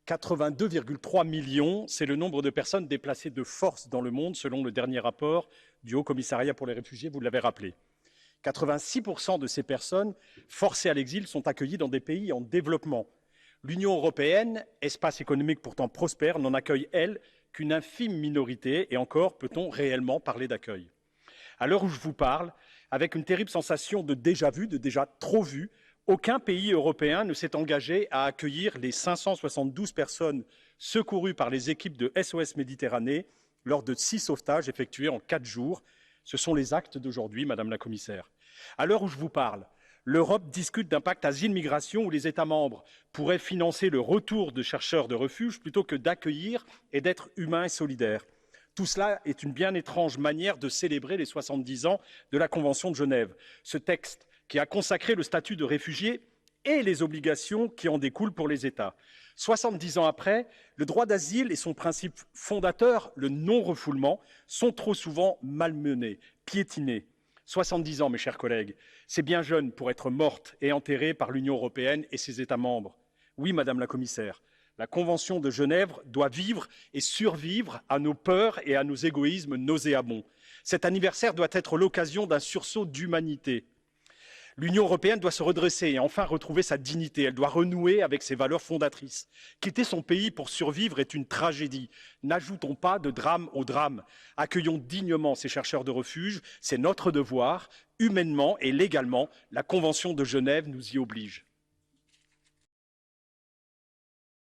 82,3 millions, c'est le nombre de personnes déplacées de force dans le monde, selon le dernier rapport du Haut Commissariat pour les réfugiés, vous l'avez rappelé. 86% de ces personnes forcées à l'exil sont accueillies dans des pays en développement. L'Union européenne, espace économique pourtant prospère, n'en accueille, elle, qu'une infime minorité, et encore peut-on réellement parler d'accueil. À l'heure où je vous parle, avec une terrible sensation de déjà-vu, de déjà trop vu, aucun pays européen ne s'est engagé à accueillir les 572 personnes secourues par les équipes de SOS Méditerranée lors de 6 sauvetages effectués en 4 jours. Ce sont les actes d'aujourd'hui, Madame la Commissaire. À l'heure où je vous parle, l'Europe discute d'un pacte asile-migration où les États membres pourraient financer le retour de chercheurs de refuge plutôt que d'accueillir et d'être humains et solidaires. Tout cela est une bien étrange manière de célébrer les 70 ans de la Convention de Genève. Ce texte qui a consacré le statut de réfugié et les obligations qui en découlent pour les États. 70 ans après, le droit d'asile et son principe fondateur, le non-refoulement, sont trop souvent malmenés, piétinés. 70 ans, mes chers collègues, c'est bien jeune pour être morte et enterrée par l'Union européenne et ses États membres. Oui, Madame la Commissaire, la Convention de Genève doit vivre et survivre à nos peurs et à nos égoïsmes nauséabonds. Cet anniversaire doit être l'occasion d'un sursaut d'humanité. L'Union européenne doit se redresser et enfin retrouver sa dignité. Elle doit renouer avec ses valeurs fondatrices. Quitter son pays pour survivre est une tragédie. N'ajoutons pas de drame au drame. Accueillons dignement ces chercheurs de refuge. C'est notre devoir. Humainement et légalement, la Convention de Genève nous y oblige.